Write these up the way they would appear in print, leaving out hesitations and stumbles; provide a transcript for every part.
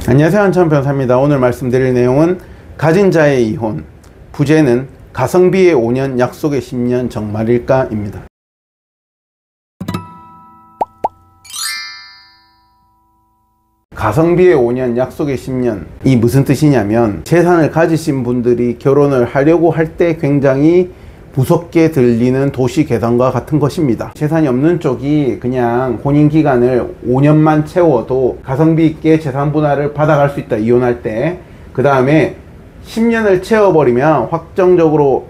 안녕하세요, 한참 변호사입니다. 오늘 말씀드릴 내용은 가진 자의 이혼, 부제는 가성비의 5년, 약속의 10년 정말일까? 입니다. 가성비의 5년, 약속의 10년, 이 무슨 뜻이냐면 재산을 가지신 분들이 결혼을 하려고 할 때 굉장히 무섭게 들리는 도시계산과 같은 것입니다. 재산이 없는 쪽이 그냥 혼인기간을 5년만 채워도 가성비 있게 재산 분할을 받아갈 수 있다, 이혼할 때. 그 다음에 10년을 채워버리면 확정적으로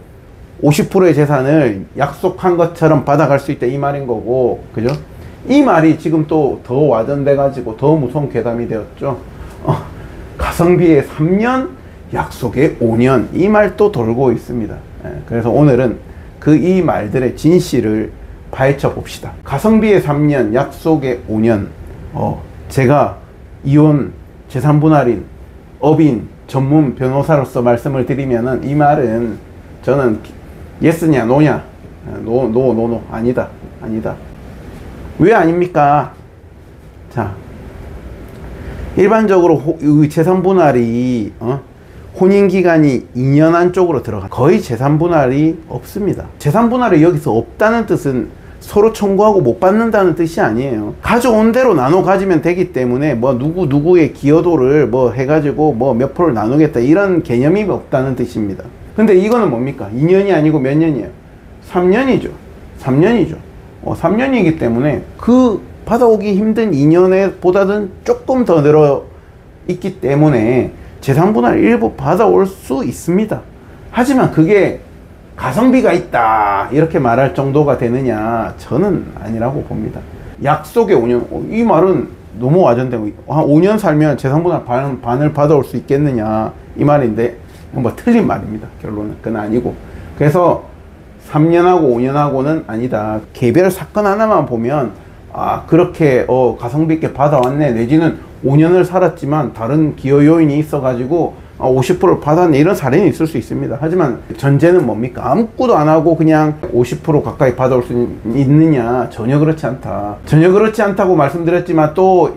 50%의 재산을 약속한 것처럼 받아갈 수 있다, 이 말인 거고, 그죠? 이 말이 지금 또 더 와전돼 가지고 더 무서운 괴담이 되었죠. 가성비의 3년, 약속의 5년, 이 말도 돌고 있습니다. 그래서 오늘은 그 이 말들의 진실을 파헤쳐 봅시다. 가성비의 3년, 약속의 5년. 제가 이혼, 재산분할인, 업인, 전문 변호사로서 말씀을 드리면은 이 말은 저는 예스냐 노냐, 노 아니다, 왜 아닙니까? 자, 일반적으로 재산분할이 혼인기간이 2년 안쪽으로 들어가 거의 재산분할이 없습니다. 재산분할이 여기서 없다는 뜻은 서로 청구하고 못 받는다는 뜻이 아니에요. 가져온 대로 나눠 가지면 되기 때문에 뭐 누구의 기여도를 뭐 해가지고 뭐 몇 프로를 나누겠다, 이런 개념이 없다는 뜻입니다. 근데 이거는 뭡니까? 2년이 아니고 몇 년이에요? 3년이죠. 3년이기 때문에 그 받아오기 힘든 2년에 보다는 조금 더 늘어 있기 때문에 재산분할 일부 받아올 수 있습니다. 하지만 그게 가성비가 있다, 이렇게 말할 정도가 되느냐? 저는 아니라고 봅니다. 약속의 5년, 이 말은 너무 와전되고, 한 5년 살면 재산분할 반을 받아올 수 있겠느냐, 이 말인데 뭐 틀린 말입니다. 결론은 그건 아니고. 그래서 3년하고 5년하고는 아니다. 개별 사건 하나만 보면 그렇게 가성비 있게 받아왔네, 내지는 5년을 살았지만 다른 기여 요인이 있어 가지고 50%를 받았네, 이런 사례는 있을 수 있습니다. 하지만 전제는 뭡니까? 아무것도 안 하고 그냥 50% 가까이 받아올 수 있느냐? 전혀 그렇지 않다. 전혀 그렇지 않다고 말씀드렸지만, 또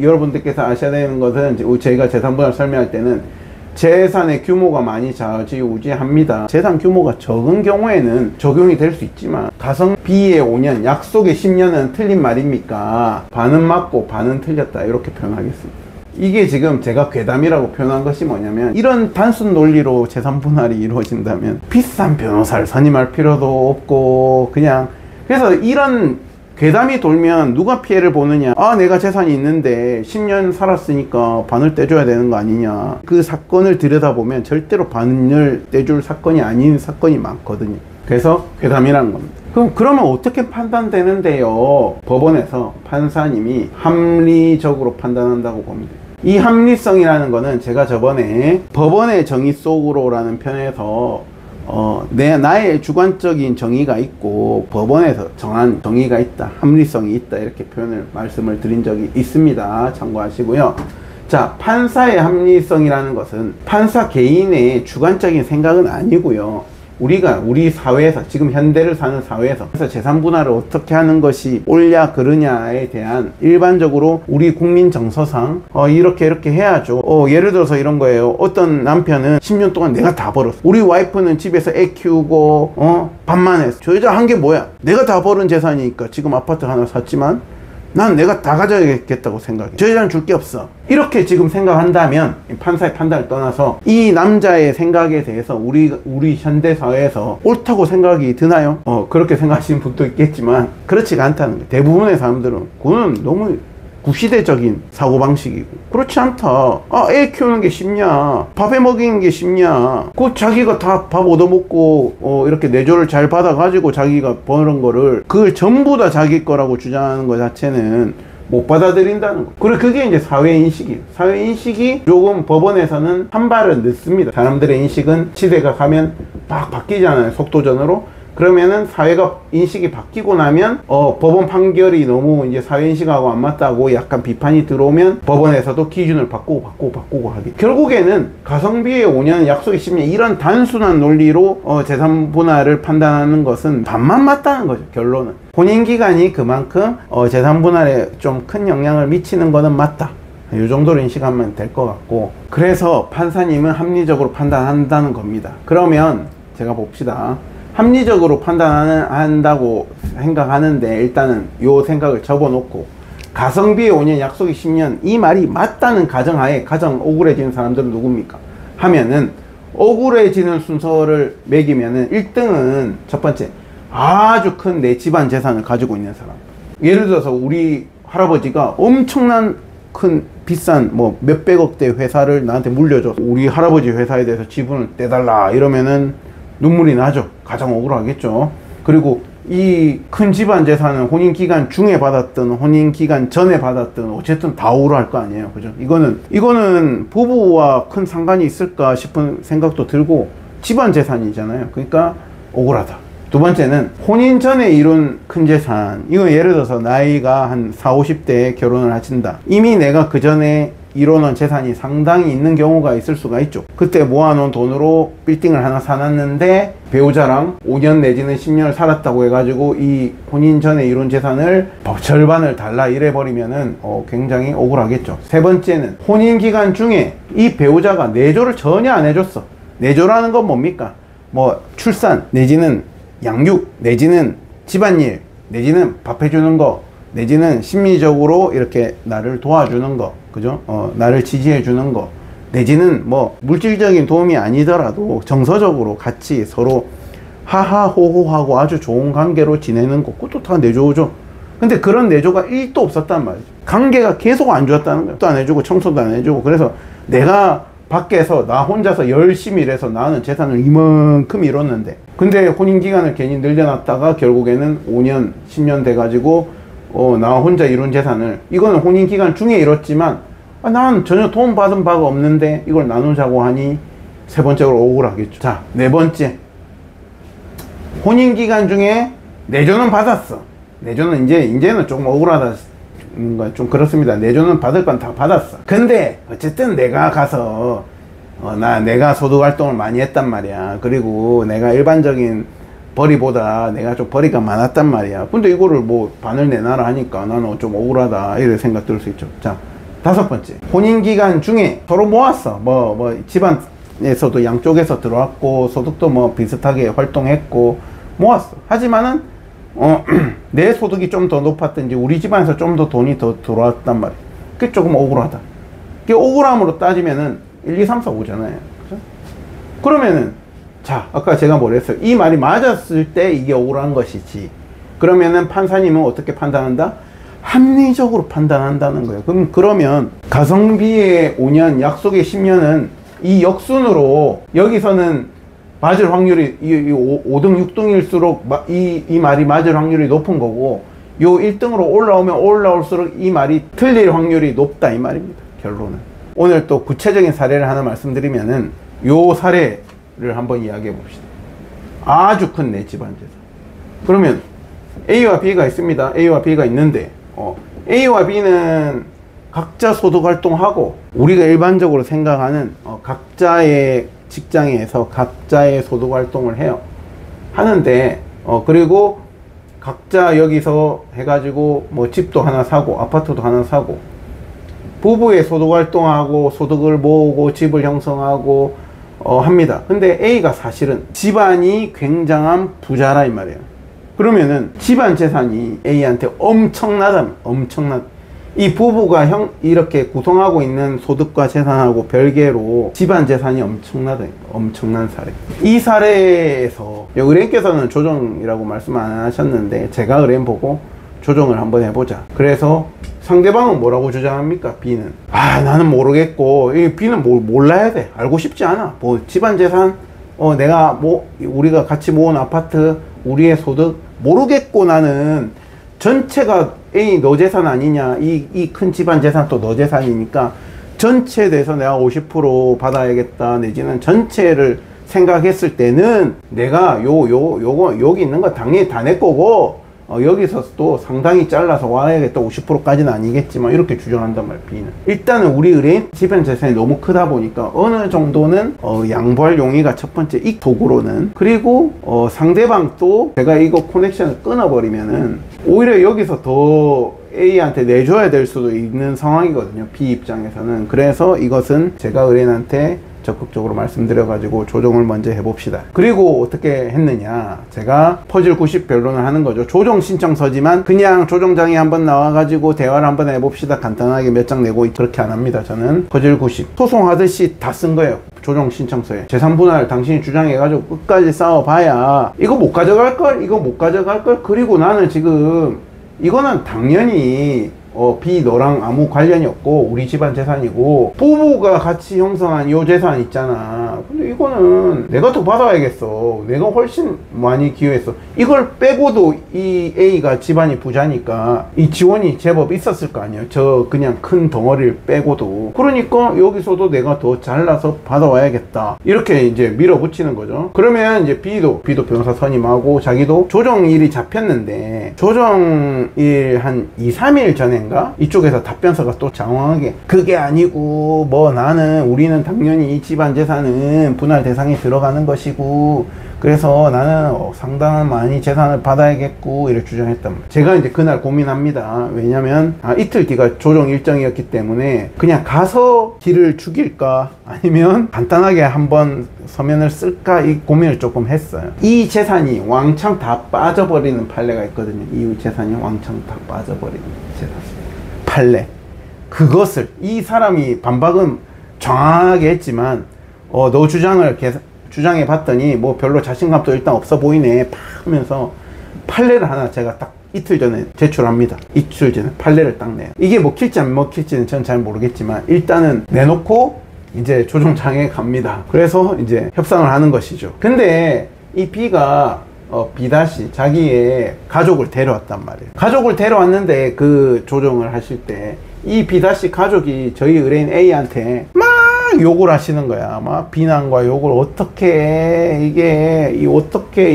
여러분들께서 아셔야 되는 것은, 저희가 재산분할 설명할 때는 재산의 규모가 많이 좌지우지합니다. 재산 규모가 적은 경우에는 적용이 될 수 있지만, 가성비의 5년, 약속의 10년은 틀린 말입니까? 반은 맞고 반은 틀렸다, 이렇게 표현하겠습니다. 이게 지금 제가 괴담이라고 표현한 것이 뭐냐면, 이런 단순 논리로 재산분할이 이루어진다면 비싼 변호사를 선임할 필요도 없고, 그래서 이런 괴담이 돌면 누가 피해를 보느냐? 내가 재산이 있는데 10년 살았으니까 반을 떼줘야 되는 거 아니냐? 그 사건을 들여다보면 절대로 반을 떼줄 사건이 아닌 사건이 많거든요. 그래서 괴담이라는 겁니다. 그러면 어떻게 판단되는데요? 법원에서 판사님이 합리적으로 판단한다고 봅니다. 이 합리성이라는 거는 제가 저번에 법원의 정의 속으로라는 편에서 나의 주관적인 정의가 있고 법원에서 정한 정의가 있다, 합리성이 있다, 이렇게 말씀을 드린 적이 있습니다. 참고하시고요. 자, 판사의 합리성이라는 것은 판사 개인의 주관적인 생각은 아니고요. 우리 사회에서, 지금 현대를 사는 사회에서 그래서 재산분할을 어떻게 하는 것이 옳냐 그르냐에 대한 일반적으로 우리 국민 정서상 이렇게 해야죠. 예를 들어서 이런 거예요. 어떤 남편은 10년 동안 내가 다 벌었어. 우리 와이프는 집에서 애 키우고 밥만 했어. 저 여자 한 게 뭐야? 내가 다 벌은 재산이니까 지금 아파트 하나 샀지만 난 내가 다 가져야겠다고 생각해. 저 여자는 줄 게 없어. 이렇게 지금 생각한다면 판사의 판단을 떠나서 이 남자의 생각에 대해서 우리 현대사회에서 옳다고 생각이 드나요? 그렇게 생각하시는 분도 있겠지만 그렇지가 않다는 거예요. 대부분의 사람들은 그거는 너무 구시대적인 사고방식이고, 그렇지 않다. 애 키우는 게 쉽냐? 밥해 먹이는 게 쉽냐? 자기가 다 밥 얻어먹고 이렇게 내조를 잘 받아가지고 자기가 버는 거를 그걸 전부 다 자기 거라고 주장하는 것 자체는 못 받아들인다는 거. 그리고 그게 이제 사회인식이에요. 사회인식이 조금 법원에서는 한 발을 늦습니다. 사람들의 인식은 시대가 가면 막 바뀌잖아요, 속도전으로. 그러면은 사회가 인식이 바뀌고 나면 법원 판결이 너무 이제 사회 인식하고 안 맞다고 약간 비판이 들어오면 법원에서도 기준을 바꾸고 하게. 결국에는 가성비의 5년, 약속의 10년, 이런 단순한 논리로 재산 분할을 판단하는 것은 반만 맞다는 거죠. 결론은 혼인기간이 그만큼 재산 분할에 좀 큰 영향을 미치는 거는 맞다. 이 정도로 인식하면 될 것 같고, 그래서 판사님은 합리적으로 판단한다는 겁니다. 그러면 제가 봅시다. 합리적으로 판단한다고 생각하는데 일단은 요 생각을 접어놓고 가성비의 5년 약속이 10년 이 말이 맞다는 가정하에 가장 억울해지는 사람들은 누굽니까? 하면은 억울해지는 순서를 매기면은 1등은 첫 번째 아주 큰 내 집안 재산을 가지고 있는 사람. 예를 들어서 우리 할아버지가 엄청난 큰 비싼 뭐 몇백억대 회사를 나한테 물려줘서 우리 할아버지 회사에 대해서 지분을 떼달라 이러면은 눈물이 나죠. 가장 억울하겠죠. 그리고 이 큰 집안 재산은 혼인기간 중에 받았든 혼인기간 전에 받았든 어쨌든 다 억울할 거 아니에요. 그죠? 이거는 부부와 큰 상관이 있을까 싶은 생각도 들고 집안 재산이잖아요. 그러니까 억울하다. 두 번째는 혼인 전에 이룬 큰 재산. 이거 예를 들어서 나이가 한 40, 50대에 결혼을 하신다. 이미 내가 그 전에 이뤄놓은 재산이 상당히 있는 경우가 있을 수가 있죠. 그때 모아놓은 돈으로 빌딩을 하나 사놨는데 배우자랑 5년 내지는 10년을 살았다고 해가지고 이 혼인 전에 이룬 재산을 절반을 달라 이래버리면은 굉장히 억울하겠죠. 세 번째는 혼인 기간 중에 이 배우자가 내조를 전혀 안 해줬어. 내조라는 건 뭡니까? 뭐 출산 내지는 양육 내지는 집안일 내지는 밥 해주는 거 내지는 심리적으로 이렇게 나를 도와주는 거, 그죠? 나를 지지해 주는 거 내지는 뭐 물질적인 도움이 아니더라도 정서적으로 같이 서로 하하호호하고 아주 좋은 관계로 지내는 거, 그것도 다 내조죠. 근데 그런 내조가 1도 없었단 말이죠. 관계가 계속 안 좋았다는 거예요. 또 안 해주고 청소도 안 해주고. 그래서 내가 밖에서 나 혼자서 열심히 일해서 나는 재산을 이만큼 이뤘는데, 근데 혼인기간을 괜히 늘려놨다가 결국에는 5년 10년 돼가지고 나 혼자 이룬 재산을, 이거는 혼인기간 중에 이뤘지만 난 전혀 도움 받은 바가 없는데 이걸 나누자고 하니 세 번째로 억울하겠죠. 자, 네 번째, 혼인기간 중에 내조는 받았어. 내조는 이제는 조금 억울하다, 좀 그렇습니다. 내조는 받을 건 다 받았어. 근데 어쨌든 내가 가서 내가 소득 활동을 많이 했단 말이야. 그리고 내가 일반적인 벌이보다 내가 좀 벌이가 많았단 말이야. 근데 이거를 뭐 반을 내놔라 하니까 나는 좀 억울하다 이런 생각 들 수 있죠. 자, 다섯 번째, 혼인기간 중에 서로 모았어. 뭐 집안에서도 양쪽에서 들어왔고 소득도 뭐 비슷하게 활동했고 모았어. 하지만은 내 소득이 좀 더 높았든지 우리 집안에서 좀 더 돈이 더 들어왔단 말이야. 그게 조금 억울하다. 그게 억울함으로 따지면은 1, 2, 3, 4, 5잖아요. 그죠? 그러면은 자, 아까 제가 뭐랬어요? 이 말이 맞았을 때 이게 억울한 것이지. 그러면은 판사님은 어떻게 판단한다? 합리적으로 판단한다는 거예요. 그러면 가성비의 5년, 약속의 10년은 이 역순으로 여기서는 맞을 확률이 5등, 6등일수록 이 말이 맞을 확률이 높은 거고, 요 1등으로 올라오면 올라올수록 이 말이 틀릴 확률이 높다 이 말입니다. 결론은. 오늘 또 구체적인 사례를 하나 말씀드리면은 요 사례를 한번 이야기해 봅시다. 아주 큰 내 집안 재산. 그러면 A와 B가 있습니다. A와 B가 있는데 A와 B는 각자 소득 활동하고 우리가 일반적으로 생각하는 각자의 직장에서 각자의 소득 활동을 해요. 하는데 그리고 각자 여기서 해가지고 뭐 집도 하나 사고 아파트도 하나 사고 부부의 소득 활동하고 소득을 모으고 집을 형성하고 합니다. 근데 A가 사실은 집안이 굉장한 부자라 이 말이에요. 그러면은 집안 재산이 A한테 엄청나다. 이 부부가 이렇게 구성하고 있는 소득과 재산하고 별개로 집안 재산이 엄청나다. 엄청난 사례. 이 사례에서 의뢰인께서는 조정이라고 말씀 안 하셨는데 제가 의뢰인 보고 조정을 한번 해보자. 그래서 상대방은 뭐라고 주장합니까? B는 나는 모르겠고, B는 몰라야 돼. 알고 싶지 않아. 뭐 집안 재산 내가 우리가 같이 모은 아파트 우리의 소득 모르겠고, 나는 전체가 A 너 재산 아니냐, 이 큰 집안 재산 또 너 재산이니까 전체에 대해서 내가 50% 받아야겠다, 내지는 전체를 생각했을 때는 내가 요거 여기 있는 거 당연히 다 내 거고 여기서 또 상당히 잘라서 와야겠다. 50%까지는 아니겠지만 이렇게 주장한단 말이야. B는 일단은 우리 의뢰인 집안 재산이 너무 크다 보니까 어느 정도는 양보할 용의가 첫 번째 이 도구로는, 그리고 상대방 또 제가 이거 커넥션을 끊어버리면은 오히려 여기서 더 A한테 내줘야 될 수도 있는 상황이거든요, B 입장에서는. 그래서 이것은 제가 의뢰인한테 적극적으로 말씀드려가지고 조정을 먼저 해봅시다. 그리고 어떻게 했느냐, 제가 퍼즐 90 변론을 하는 거죠. 조정 신청서지만 그냥 조정장이 한번 나와가지고 대화를 한번 해봅시다, 간단하게 몇 장 내고, 그렇게 안 합니다. 저는 퍼즐 90 소송하듯이 다 쓴 거예요. 조정 신청서에 재산분할 당신이 주장해가지고 끝까지 싸워봐야 이거 못 가져갈걸, 이거 못 가져갈걸. 그리고 나는 지금 이거는 당연히 B 너랑 아무 관련이 없고 우리 집안 재산이고 부부가 같이 형성한 요 재산 있잖아. 근데 이거는 내가 더 받아야겠어. 내가 훨씬 많이 기여했어. 이걸 빼고도 이 A가 집안이 부자니까 이 지원이 제법 있었을 거 아니에요, 저 그냥 큰 덩어리를 빼고도. 그러니까 여기서도 내가 더 잘라서 받아와야겠다, 이렇게 이제 밀어붙이는 거죠. 그러면 이제 B도 변호사 선임하고 자기도 조정일이 잡혔는데 조정일 한 2-3일 전에 이쪽에서 답변서가 또 장황하게 그게 아니고 뭐 나는 우리는 당연히 이 집안 재산은 분할 대상에 들어가는 것이고 그래서 나는 상당한 많이 재산을 받아야겠고 이렇게 주장했단 말이에요. 제가 이제 그날 고민합니다. 왜냐면 이틀 뒤가 조정 일정이었기 때문에 그냥 가서 길을 죽일까 아니면 간단하게 한번 서면을 쓸까, 이 고민을 조금 했어요. 이 재산이 왕창 다 빠져버리는 판례가 있거든요. 이 재산이 왕창 다 빠져버리는 재산 판례. 그것을 이 사람이 반박은 정확하게 했지만 너 주장을 주장해 봤더니 뭐 별로 자신감도 일단 없어 보이네 하면서 판례를 하나 제가 딱 이틀 전에 제출합니다. 이틀 전에 판례를 딱 내요. 이게 먹힐지 안 먹힐지는 전 잘 모르겠지만 일단은 내놓고 이제 조정장에 갑니다. 그래서 이제 협상을 하는 것이죠. 근데 이 B가 B 다시 자기의 가족을 데려왔단 말이에요. 가족을 데려왔는데 그 조정을 하실 때 이 B 다시 가족이 저희 의뢰인 A한테 막 욕을 하시는 거야. 막 비난과 욕을, 어떻게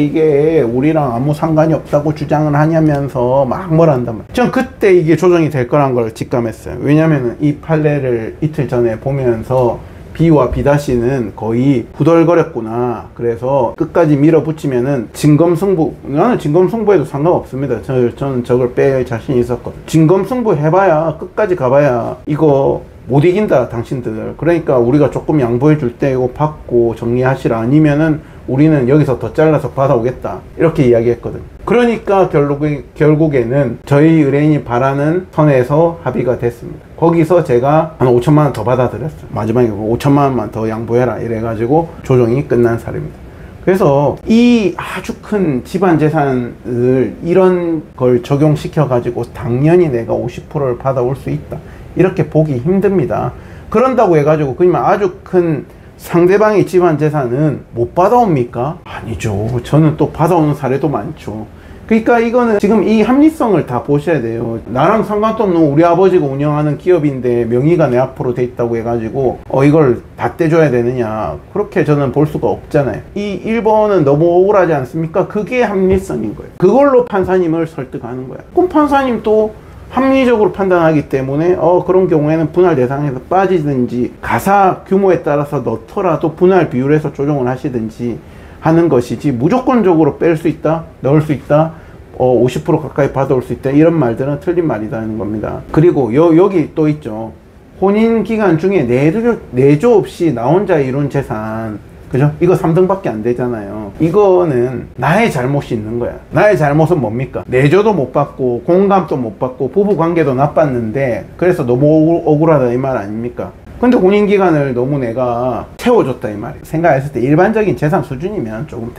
이게 우리랑 아무 상관이 없다고 주장을 하냐면서 막 뭐라 한단 말이야. 전 그때 이게 조정이 될 거란 걸 직감했어요. 왜냐면은 이 판례를 이틀 전에 보면서 B와 B-는 거의 부덜거렸구나. 그래서 끝까지 밀어붙이면은 진검승부, 나는 진검승부해도 상관없습니다. 저는 저걸 뺄 자신이 있었거든. 진검승부 해봐야, 끝까지 가봐야 이거 못 이긴다 결국들. 그러니까 우리가 조금 양보해 줄 때 이거 받고 정리하시라, 아니면은 우리는 여기서 더 잘라서 받아오겠다, 이렇게 이야기했거든. 그러니까 결국에는 저희 의뢰인이 바라는 선에서 합의가 됐습니다. 거기서 제가 한 5천만 원 더 받아들였어요. 마지막에 5천만 원만 더 양보해라 이래가지고 조정이 끝난 사례입니다. 그래서 이 아주 큰 집안 재산을 이런 걸 적용시켜 가지고 당연히 내가 50%를 받아올 수 있다, 이렇게 보기 힘듭니다. 그런다고 해가지고 그냥 아주 큰 상대방의 집안 재산은 못 받아옵니까? 아니죠. 저는 또 받아오는 사례도 많죠. 그러니까 이거는 지금 이 합리성을 다 보셔야 돼요. 나랑 상관도 없는 우리 아버지가 운영하는 기업인데 명의가 내 앞으로 돼 있다고 해가지고 이걸 다 떼줘야 되느냐, 그렇게 저는 볼 수가 없잖아요. 이 1번은 너무 억울하지 않습니까? 그게 합리성인 거예요. 그걸로 판사님을 설득하는 거야. 그럼 판사님도 합리적으로 판단하기 때문에 그런 경우에는 분할 대상에서 빠지든지 가사 규모에 따라서 넣더라도 분할 비율에서 조정을 하시든지 하는 것이지, 무조건적으로 뺄 수 있다, 넣을 수 있다, 50% 가까이 받아올 수 있다, 이런 말들은 틀린 말이라는 겁니다. 그리고 여기 또 있죠. 혼인 기간 중에 내조 없이 나 혼자 이룬 재산, 그죠? 이거 3등밖에 안 되잖아요. 이거는 나의 잘못이 있는 거야. 나의 잘못은 뭡니까? 내조도 못 받고 공감도 못 받고 부부관계도 나빴는데 그래서 너무 억울하다, 이 말 아닙니까? 근데 혼인기간을 너무 내가 채워줬다, 이 말이에요. 생각했을 때 일반적인 재산 수준이면 조금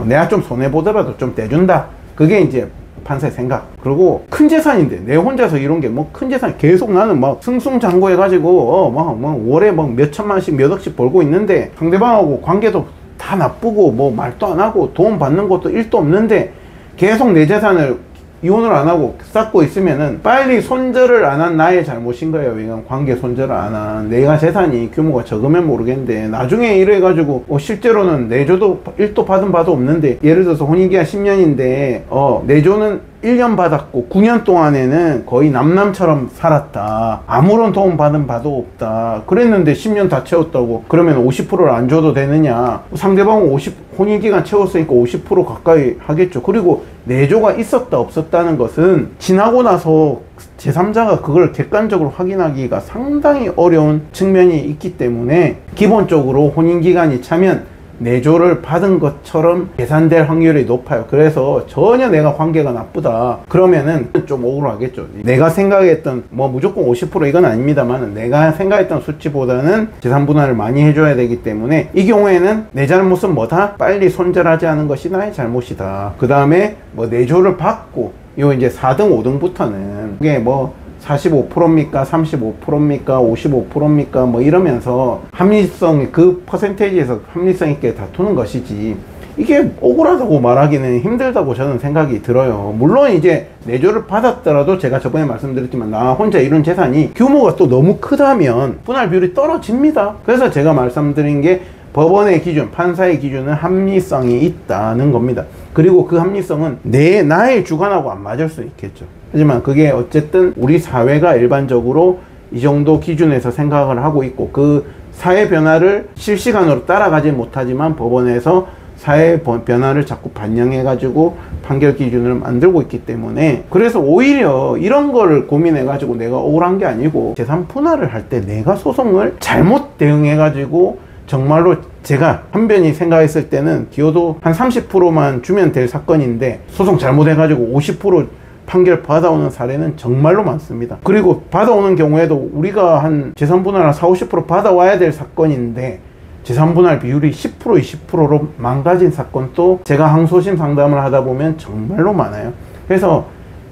내가 좀 손해보더라도 좀 떼준다, 그게 이제 판사의 생각. 그리고 큰 재산인데 내 혼자서 이런 게 뭐 큰 재산 계속 나는 막 승승장구해가지고 막 월에 막 몇 천만씩 몇 억씩 벌고 있는데 상대방하고 관계도 다 나쁘고 뭐 말도 안 하고 돈 받는 것도 일도 없는데 계속 내 재산을 이혼을 안 하고 쌓고 있으면은 빨리 손절을 안 한 나의 잘못인 거예요. 왜냐면 관계 손절을 안 한 내가 재산이 규모가 적으면 모르겠는데 나중에 이래가지고 실제로는 내조도 1도 받은 바도 없는데, 예를 들어서 혼인기간 10년인데 내조는 1년 받았고 9년 동안에는 거의 남남처럼 살았다. 아무런 도움 받은 바도 없다. 그랬는데 10년 다 채웠다고 그러면 50%를 안 줘도 되느냐. 상대방은 혼인기간 채웠으니까 50% 가까이 하겠죠. 그리고 내조가 있었다 없었다는 것은 지나고 나서 제3자가 그걸 객관적으로 확인하기가 상당히 어려운 측면이 있기 때문에 기본적으로 혼인기간이 차면 내조를 받은 것처럼 계산될 확률이 높아요. 그래서 전혀 내가 관계가 나쁘다 그러면은 좀 억울하겠죠. 내가 생각했던 뭐 무조건 50% 이건 아닙니다만 내가 생각했던 수치보다는 재산분할을 많이 해줘야 되기 때문에 이 경우에는 내 잘못은 뭐다? 빨리 손절하지 않은 것이 나의 잘못이다. 그 다음에 뭐 내조를 받고 요 이제 4등 5등부터는 그게 뭐 45%입니까? 35%입니까? 55%입니까? 뭐 이러면서 합리성, 그 퍼센테이지에서 합리성 있게 다투는 것이지 이게 억울하다고 말하기는 힘들다고 저는 생각이 들어요. 물론 이제 내조를 받았더라도 제가 저번에 말씀드렸지만 나 혼자 이룬 재산이 규모가 또 너무 크다면 분할 비율이 떨어집니다. 그래서 제가 말씀드린 게 법원의 기준, 판사의 기준은 합리성이 있다는 겁니다. 그리고 그 합리성은 나의 주관하고 안 맞을 수 있겠죠. 하지만 그게 어쨌든 우리 사회가 일반적으로 이 정도 기준에서 생각을 하고 있고 그 사회 변화를 실시간으로 따라가지 못하지만 법원에서 사회 변화를 자꾸 반영해 가지고 판결 기준을 만들고 있기 때문에 그래서 오히려 이런 거를 고민해 가지고 내가 억울한 게 아니고 재산 분할을 할 때 내가 소송을 잘못 대응해 가지고 정말로 제가 한변히 생각했을 때는 기여도 한 30%만 주면 될 사건인데 소송 잘못해가지고 50% 판결 받아오는 사례는 정말로 많습니다. 그리고 받아오는 경우에도 우리가 한 재산분할 한 40~50% 받아와야 될 사건인데 재산분할 비율이 10% 20%로 망가진 사건도 제가 항소심 상담을 하다 보면 정말로 많아요. 그래서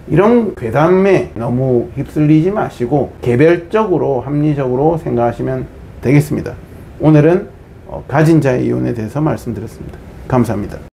이런 괴담에 너무 휩쓸리지 마시고 개별적으로 합리적으로 생각하시면 되겠습니다. 오늘은 가진 자의 이혼에 대해서 말씀드렸습니다. 감사합니다.